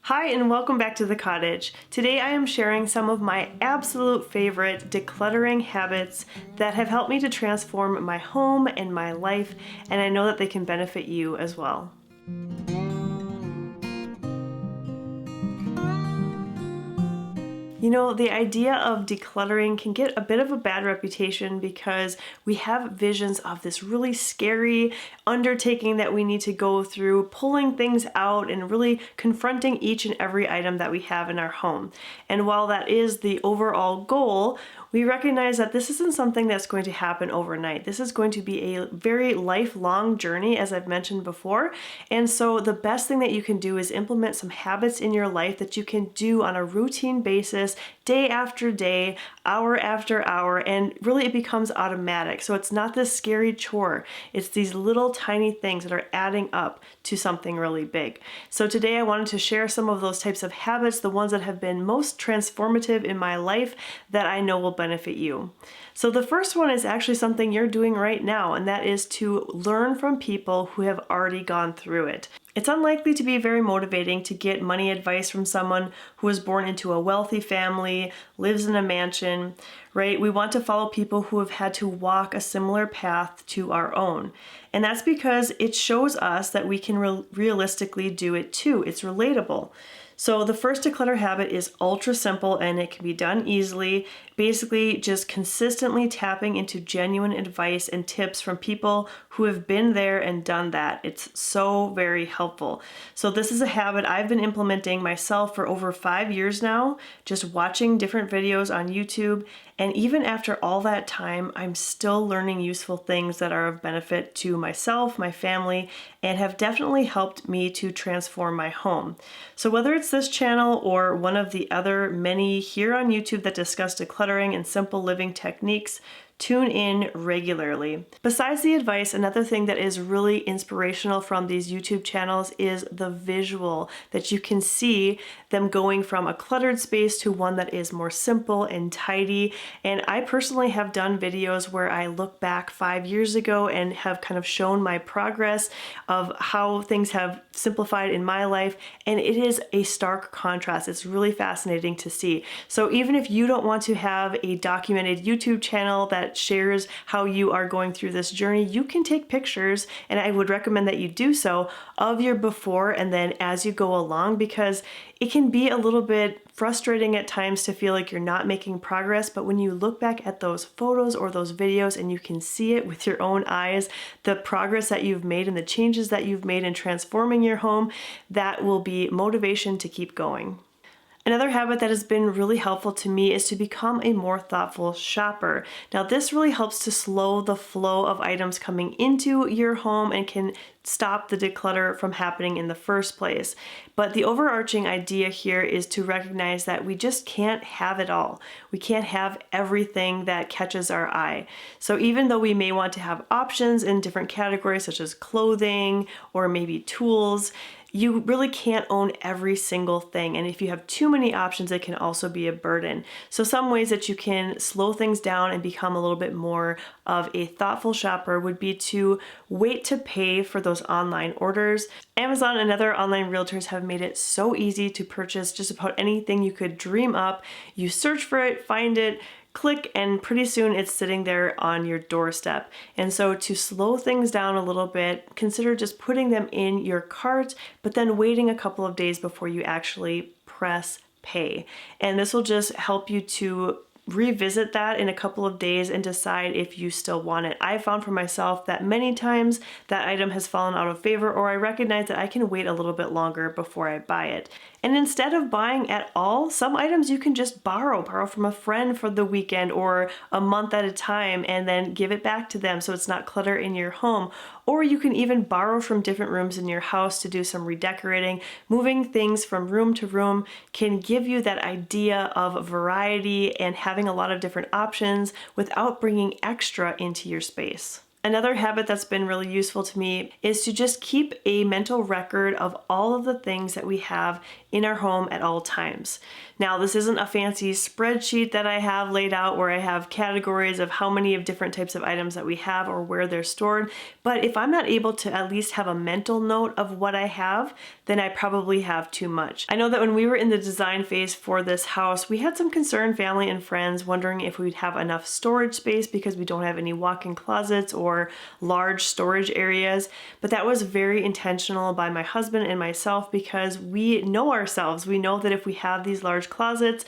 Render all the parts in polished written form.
Hi and welcome back to the cottage. Today I am sharing some of my absolute favorite decluttering habits that have helped me to transform my home and my life, and I know that they can benefit you as well. You know, the idea of decluttering can get a bit of a bad reputation because we have visions of this really scary undertaking that we need to go through, pulling things out and really confronting each and every item that we have in our home. And while that is the overall goal, we recognize that this isn't something that's going to happen overnight. This is going to be a very lifelong journey, as I've mentioned before. And so the best thing that you can do is implement some habits in your life that you can do on a routine basis, day after day, hour after hour, and really it becomes automatic. So it's not this scary chore. It's these little tiny things that are adding up to something really big. So today I wanted to share some of those types of habits, the ones that have been most transformative in my life that I know will benefit you. So the first one is actually something you're doing right now, and that is to learn from people who have already gone through it. It's unlikely to be very motivating to get money advice from someone who was born into a wealthy family, lives in a mansion, right? We want to follow people who have had to walk a similar path to our own. And that's because it shows us that we can realistically do it too. It's relatable. So the first declutter habit is ultra simple and it can be done easily. Basically just consistently tapping into genuine advice and tips from people who have been there and done that. It's so very helpful. So this is a habit I've been implementing myself for over 5 years now, just watching different videos on YouTube. And even after all that time, I'm still learning useful things that are of benefit to myself, my family, and have definitely helped me to transform my home. So whether it's this channel or one of the other many here on YouTube that discuss decluttering and simple living techniques, tune in regularly. Besides the advice, another thing that is really inspirational from these YouTube channels is the visual, that you can see them going from a cluttered space to one that is more simple and tidy. And I personally have done videos where I look back 5 years ago and have kind of shown my progress of how things have simplified in my life. And it is a stark contrast. It's really fascinating to see. So even if you don't want to have a documented YouTube channel that shares how you are going through this journey, you can take pictures, and I would recommend that you do so, of your before and then as you go along, because it can be a little bit frustrating at times to feel like you're not making progress. But when you look back at those photos or those videos and you can see it with your own eyes, the progress that you've made and the changes that you've made in transforming your home, that will be motivation to keep going. Another habit that has been really helpful to me is to become a more thoughtful shopper. Now, this really helps to slow the flow of items coming into your home and can stop the declutter from happening in the first place. But the overarching idea here is to recognize that we just can't have it all. We can't have everything that catches our eye. So even though we may want to have options in different categories such as clothing or maybe tools, you really can't own every single thing. And if you have too many options, it can also be a burden. So some ways that you can slow things down and become a little bit more of a thoughtful shopper would be to wait to pay for those online orders. Amazon and other online realtors have made it so easy to purchase just about anything you could dream up. You search for it, find it, click, and pretty soon it's sitting there on your doorstep. And so to slow things down a little bit, consider just putting them in your cart, but then waiting a couple of days before you actually press pay. And this will just help you to revisit that in a couple of days and decide if you still want it. I found for myself that many times that item has fallen out of favor, or I recognize that I can wait a little bit longer before I buy it. And instead of buying at all, some items you can just borrow from a friend for the weekend or a month at a time and then give it back to them so it's not clutter in your home. Or you can even borrow from different rooms in your house to do some redecorating. Moving things from room to room can give you that idea of variety and having a lot of different options without bringing extra into your space. Another habit that's been really useful to me is to just keep a mental record of all of the things that we have in our home at all times. Now, this isn't a fancy spreadsheet that I have laid out where I have categories of how many of different types of items that we have or where they're stored, but if I'm not able to at least have a mental note of what I have, then I probably have too much. I know that when we were in the design phase for this house, we had some concern, family and friends, wondering if we'd have enough storage space because we don't have any walk-in closets or large storage areas, but that was very intentional by my husband and myself because we know ourselves. We know that if we have these large closets,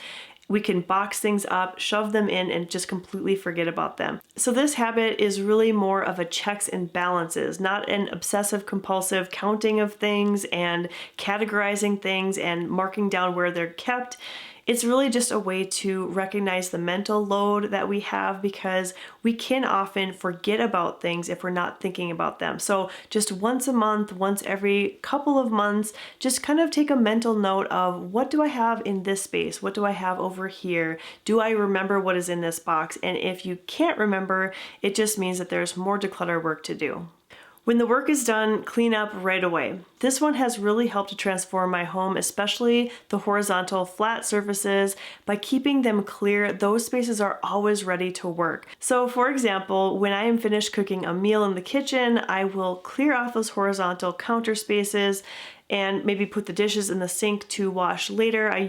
we can box things up, shove them in, and just completely forget about them. So this habit is really more of a checks and balances, not an obsessive compulsive counting of things and categorizing things and marking down where they're kept. It's really just a way to recognize the mental load that we have because we can often forget about things if we're not thinking about them. So just once a month, once every couple of months, just kind of take a mental note of what do I have in this space? What do I have over here? Do I remember what is in this box? And if you can't remember, it just means that there's more declutter work to do. When the work is done, clean up right away. This one has really helped to transform my home, especially the horizontal flat surfaces. By keeping them clear, those spaces are always ready to work. So for example, when I am finished cooking a meal in the kitchen, I will clear off those horizontal counter spaces and maybe put the dishes in the sink to wash later. I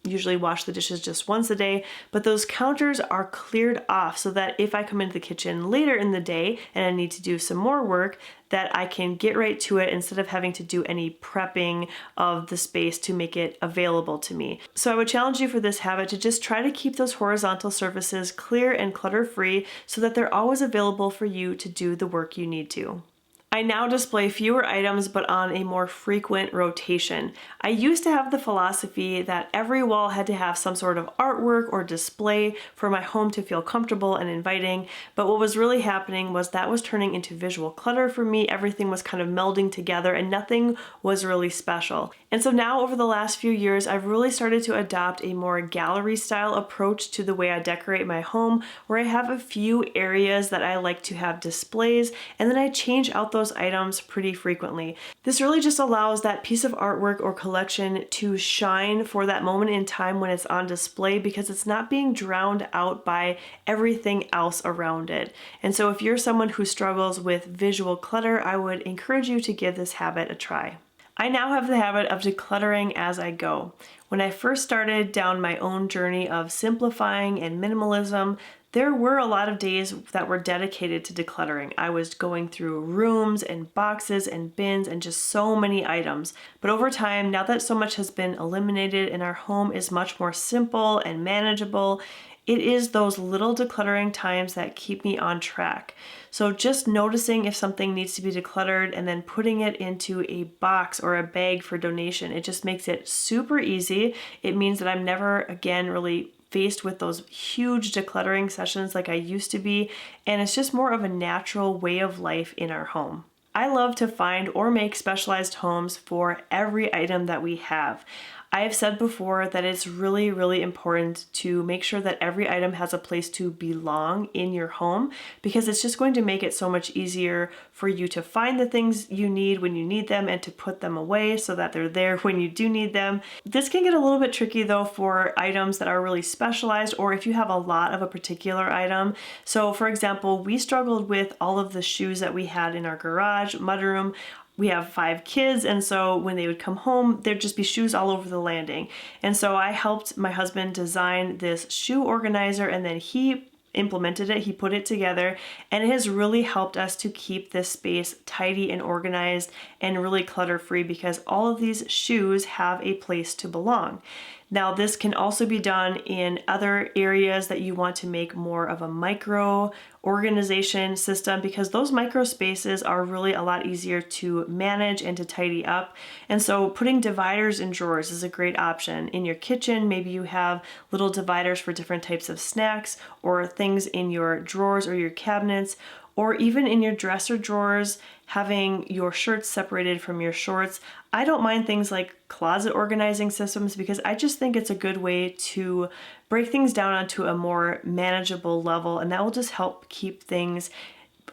usually wash the dishes just once a day, but those counters are cleared off so that if I come into the kitchen later in the day and I need to do some more work, that I can get right to it instead of having to do any prepping of the space to make it available to me. So I would challenge you for this habit to just try to keep those horizontal surfaces clear and clutter-free so that they're always available for you to do the work you need to. I now display fewer items but on a more frequent rotation. I used to have the philosophy that every wall had to have some sort of artwork or display for my home to feel comfortable and inviting, but what was really happening was that was turning into visual clutter for me. Everything was kind of melding together and nothing was really special. And so now over the last few years, I've really started to adopt a more gallery style approach to the way I decorate my home, where I have a few areas that I like to have displays and then I change out those items pretty frequently. This really just allows that piece of artwork or collection to shine for that moment in time when it's on display because it's not being drowned out by everything else around it. And so if you're someone who struggles with visual clutter, I would encourage you to give this habit a try. I now have the habit of decluttering as I go. When I first started down my own journey of simplifying and minimalism, there were a lot of days that were dedicated to decluttering. I was going through rooms and boxes and bins and just so many items. But over time, now that so much has been eliminated and our home is much more simple and manageable, it is those little decluttering times that keep me on track. So just noticing if something needs to be decluttered and then putting it into a box or a bag for donation, it just makes it super easy. It means that I'm never again really faced with those huge decluttering sessions like I used to be, and it's just more of a natural way of life in our home. I love to find or make specialized homes for every item that we have. I have said before that it's really, really important to make sure that every item has a place to belong in your home because it's just going to make it so much easier for you to find the things you need when you need them and to put them away so that they're there when you do need them. This can get a little bit tricky though for items that are really specialized or if you have a lot of a particular item. So for example, we struggled with all of the shoes that we had in our garage, mudroom. We have 5 kids, and so when they would come home, there'd just be shoes all over the landing. And so I helped my husband design this shoe organizer, and then he implemented it, he put it together, and it has really helped us to keep this space tidy and organized and really clutter-free because all of these shoes have a place to belong. Now, this can also be done in other areas that you want to make more of a micro organization system because those micro spaces are really a lot easier to manage and to tidy up. And so putting dividers in drawers is a great option. In your kitchen, maybe you have little dividers for different types of snacks or things in your drawers or your cabinets, or even in your dresser drawers, having your shirts separated from your shorts. I don't mind things like closet organizing systems because I just think it's a good way to break things down onto a more manageable level, and that will just help keep things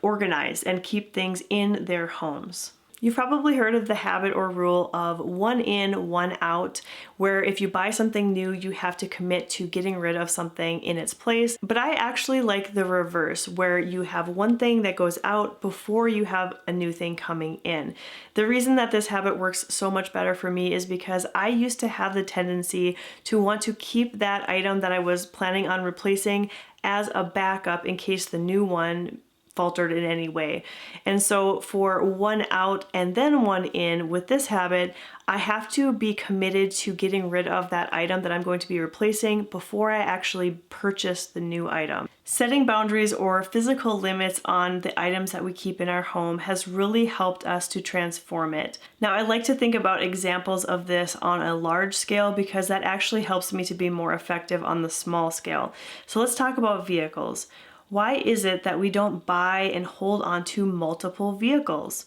organized and keep things in their homes. You've probably heard of the habit or rule of one in, one out, where if you buy something new, you have to commit to getting rid of something in its place. But I actually like the reverse, where you have one thing that goes out before you have a new thing coming in. The reason that this habit works so much better for me is because I used to have the tendency to want to keep that item that I was planning on replacing as a backup in case the new one faltered in any way. And so for one out and then one in with this habit, I have to be committed to getting rid of that item that I'm going to be replacing before I actually purchase the new item. Setting boundaries or physical limits on the items that we keep in our home has really helped us to transform it. Now, I like to think about examples of this on a large scale because that actually helps me to be more effective on the small scale. So let's talk about vehicles. Why is it that we don't buy and hold on to multiple vehicles?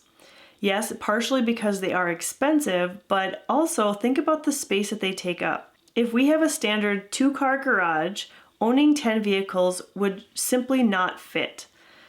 Yes, partially because they are expensive, but also think about the space that they take up. If we have a standard 2-car garage, owning 10 vehicles would simply not fit.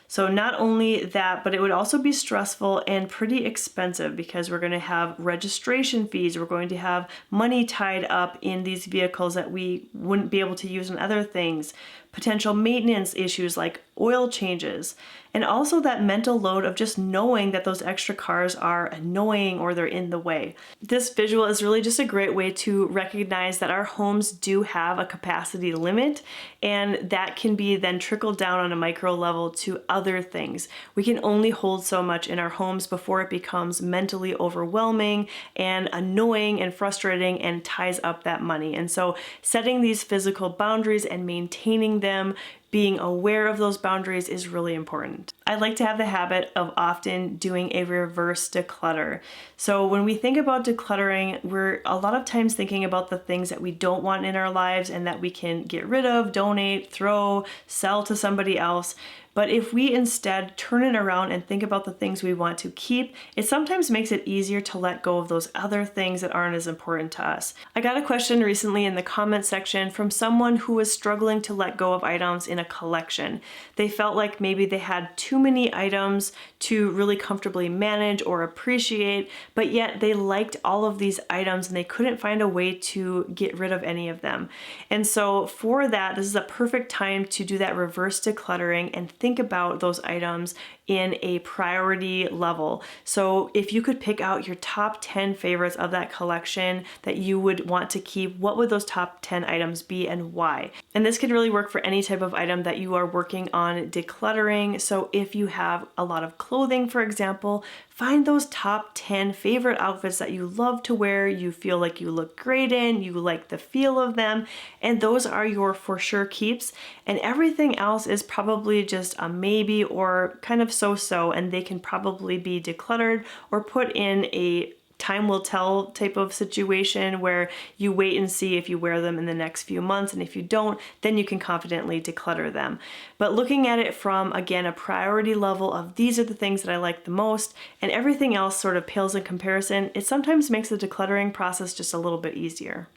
So not only that, but it would also be stressful and pretty expensive because we're going to have registration fees. We're going to have money tied up in these vehicles that we wouldn't be able to use on other things. Potential maintenance issues like oil changes, and also that mental load of just knowing that those extra cars are annoying or they're in the way. This visual is really just a great way to recognize that our homes do have a capacity limit, and that can be then trickled down on a micro level to other things. We can only hold so much in our homes before it becomes mentally overwhelming and annoying and frustrating and ties up that money. And so setting these physical boundaries and maintaining them, being aware of those boundaries is really important. I like to have the habit of often doing a reverse declutter. So when we think about decluttering, we're a lot of times thinking about the things that we don't want in our lives and that we can get rid of, donate, throw, sell to somebody else. But if we instead turn it around and think about the things we want to keep, it sometimes makes it easier to let go of those other things that aren't as important to us. I got a question recently in the comment section from someone who was struggling to let go of items in a collection. They felt like maybe they had too many items to really comfortably manage or appreciate, but yet they liked all of these items and they couldn't find a way to get rid of any of them. And so for that, this is a perfect time to do that reverse decluttering and think about those items in a priority level. So if you could pick out your top 10 favorites of that collection that you would want to keep, what would those top 10 items be and why? And this can really work for any type of item that you are working on decluttering. So if you have a lot of clothing, for example, find those top 10 favorite outfits that you love to wear, you feel like you look great in, you like the feel of them, and those are your for sure keeps. And everything else is probably just a maybe or kind of so-so, and they can probably be decluttered or put in a time will tell type of situation where you wait and see if you wear them in the next few months, and if you don't, then you can confidently declutter them. But looking at it from, again, a priority level of these are the things that I like the most, and everything else sort of pales in comparison, it sometimes makes the decluttering process just a little bit easier.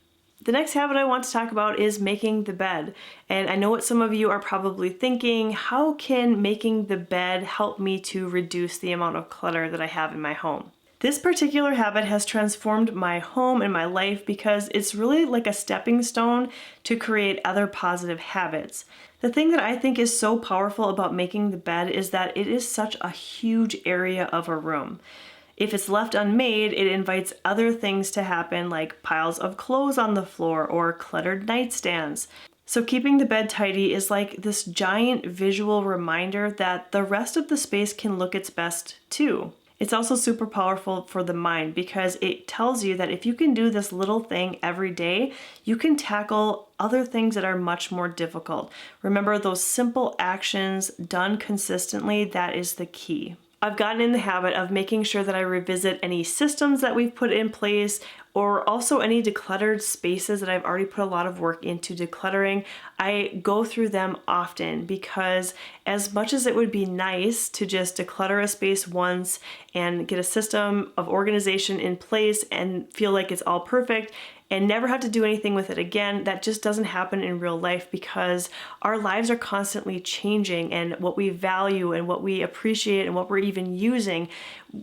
The next habit I want to talk about is making the bed. And I know what some of you are probably thinking, how can making the bed help me to reduce the amount of clutter that I have in my home? This particular habit has transformed my home and my life because it's really like a stepping stone to create other positive habits. The thing that I think is so powerful about making the bed is that it is such a huge area of a room. If it's left unmade, it invites other things to happen, like piles of clothes on the floor or cluttered nightstands. So keeping the bed tidy is like this giant visual reminder that the rest of the space can look its best too. It's also super powerful for the mind because it tells you that if you can do this little thing every day, you can tackle other things that are much more difficult. Remember, those simple actions done consistently, that is the key. I've gotten in the habit of making sure that I revisit any systems that we've put in place or also any decluttered spaces that I've already put a lot of work into decluttering. I go through them often because as much as it would be nice to just declutter a space once and get a system of organization in place and feel like it's all perfect, and never have to do anything with it again. That just doesn't happen in real life because our lives are constantly changing, and what we value and what we appreciate and what we're even using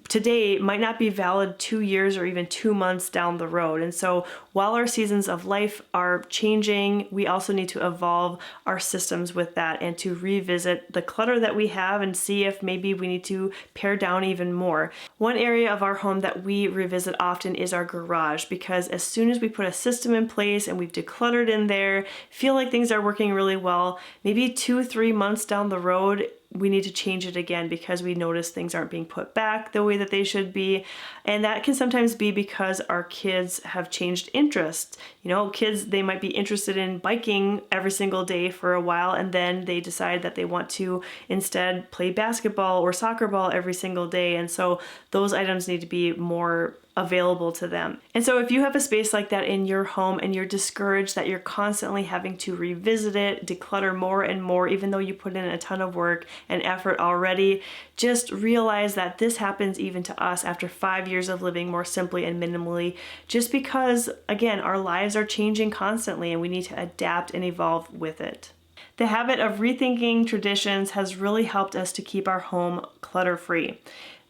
today might not be valid 2 years or even 2 months down the road. And so while our seasons of life are changing, we also need to evolve our systems with that and to revisit the clutter that we have and see if maybe we need to pare down even more. One area of our home that we revisit often is our garage, because as soon as we put a system in place and we've decluttered in there, feel like things are working really well, maybe 2-3 months down the road, we need to change it again because we notice things aren't being put back the way that they should be. And that can sometimes be because our kids have changed interests. You know, kids, they might be interested in biking every single day for a while, and then they decide that they want to instead play basketball or soccer ball every single day. And so those items need to be more available to them. And so if you have a space like that in your home and you're discouraged that you're constantly having to revisit it, declutter more and more, even though you put in a ton of work and effort already, just realize that this happens even to us after 5 years of living more simply and minimally, just because, again, our lives are changing constantly and we need to adapt and evolve with it. The habit of rethinking traditions has really helped us to keep our home clutter-free.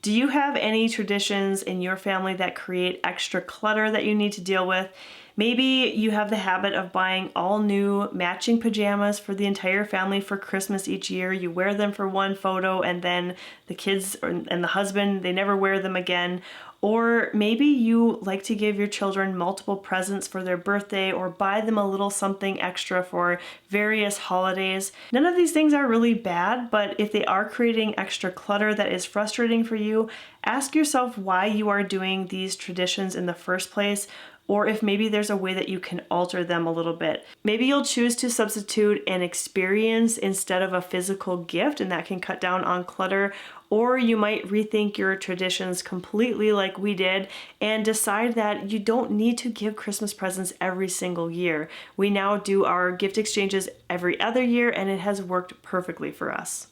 Do you have any traditions in your family that create extra clutter that you need to deal with? Maybe you have the habit of buying all new matching pajamas for the entire family for Christmas each year. You wear them for one photo and then the kids and the husband, they never wear them again. Or maybe you like to give your children multiple presents for their birthday or buy them a little something extra for various holidays. None of these things are really bad, but if they are creating extra clutter that is frustrating for you, ask yourself why you are doing these traditions in the first place, or if maybe there's a way that you can alter them a little bit. Maybe you'll choose to substitute an experience instead of a physical gift, and that can cut down on clutter. Or you might rethink your traditions completely like we did and decide that you don't need to give Christmas presents every single year. We now do our gift exchanges every other year, and it has worked perfectly for us.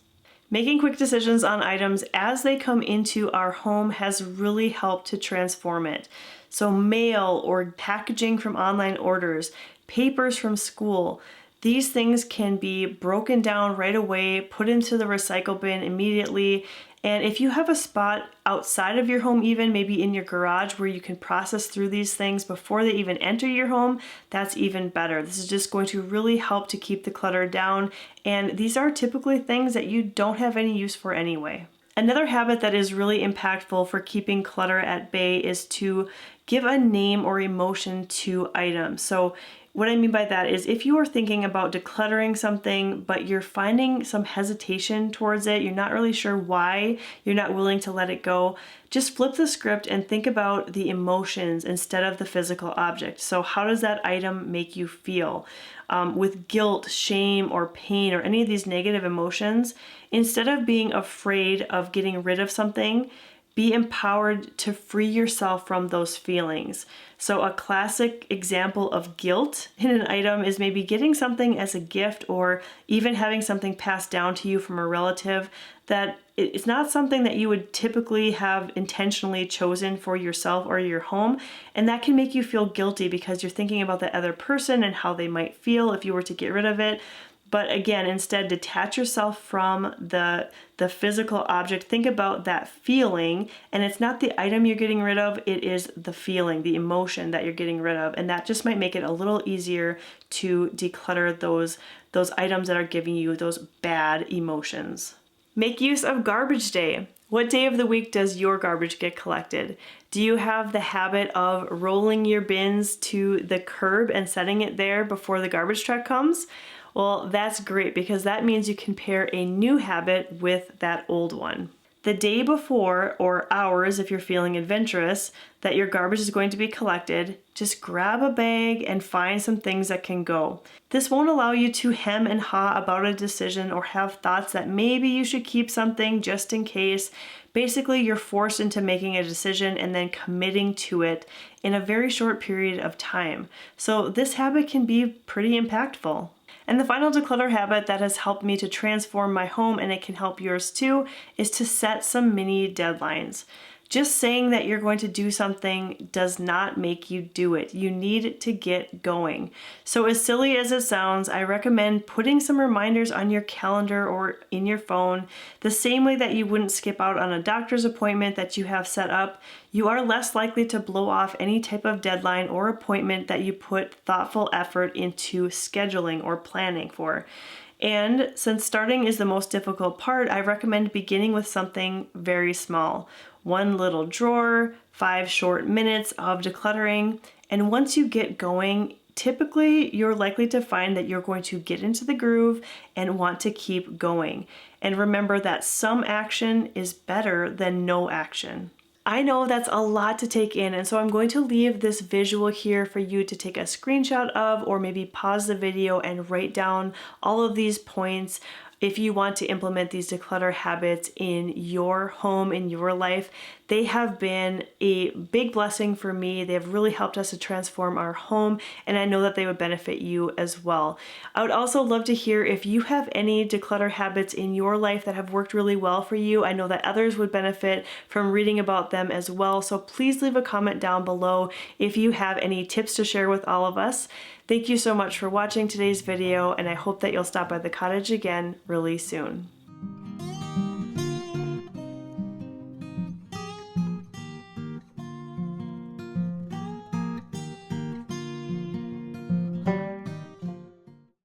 Making quick decisions on items as they come into our home has really helped to transform it. So mail or packaging from online orders, papers from school, these things can be broken down right away, put into the recycle bin immediately. And if you have a spot outside of your home, even maybe in your garage, where you can process through these things before they even enter your home, that's even better. This is just going to really help to keep the clutter down. And these are typically things that you don't have any use for anyway. Another habit that is really impactful for keeping clutter at bay is to give a name or emotion to items. So what I mean by that is if you are thinking about decluttering something, but you're finding some hesitation towards it, you're not really sure why, you're not willing to let it go, just flip the script and think about the emotions instead of the physical object. So how does that item make you feel? With guilt, shame, or pain, or any of these negative emotions, instead of being afraid of getting rid of something, be empowered to free yourself from those feelings. So a classic example of guilt in an item is maybe getting something as a gift or even having something passed down to you from a relative that it's not something that you would typically have intentionally chosen for yourself or your home. And that can make you feel guilty because you're thinking about the other person and how they might feel if you were to get rid of it. But again, instead, detach yourself from the physical object. Think about that feeling, and it's not the item you're getting rid of, it is the feeling, the emotion that you're getting rid of. And that just might make it a little easier to declutter those items that are giving you those bad emotions. Make use of garbage day. What day of the week does your garbage get collected? Do you have the habit of rolling your bins to the curb and setting it there before the garbage truck comes? Well, that's great because that means you can pair a new habit with that old one. The day before, or hours if you're feeling adventurous, that your garbage is going to be collected, just grab a bag and find some things that can go. This won't allow you to hem and haw about a decision or have thoughts that maybe you should keep something just in case. Basically, you're forced into making a decision and then committing to it in a very short period of time. So this habit can be pretty impactful. And the final declutter habit that has helped me to transform my home, and it can help yours too, is to set some mini deadlines. Just saying that you're going to do something does not make you do it. You need to get going. So as silly as it sounds, I recommend putting some reminders on your calendar or in your phone. The same way that you wouldn't skip out on a doctor's appointment that you have set up, you are less likely to blow off any type of deadline or appointment that you put thoughtful effort into scheduling or planning for. And since starting is the most difficult part, I recommend beginning with something very small. One little drawer, 5 short minutes of decluttering, and once you get going, typically you're likely to find that you're going to get into the groove and want to keep going. And remember that some action is better than no action. I know that's a lot to take in, and so I'm going to leave this visual here for you to take a screenshot of, or maybe pause the video and write down all of these points if you want to implement these declutter habits in your home, in your life. They have been a big blessing for me. They have really helped us to transform our home, and I know that they would benefit you as well. I would also love to hear if you have any declutter habits in your life that have worked really well for you. I know that others would benefit from reading about them as well, so please leave a comment down below if you have any tips to share with all of us. Thank you so much for watching today's video, and I hope that you'll stop by the cottage again really soon.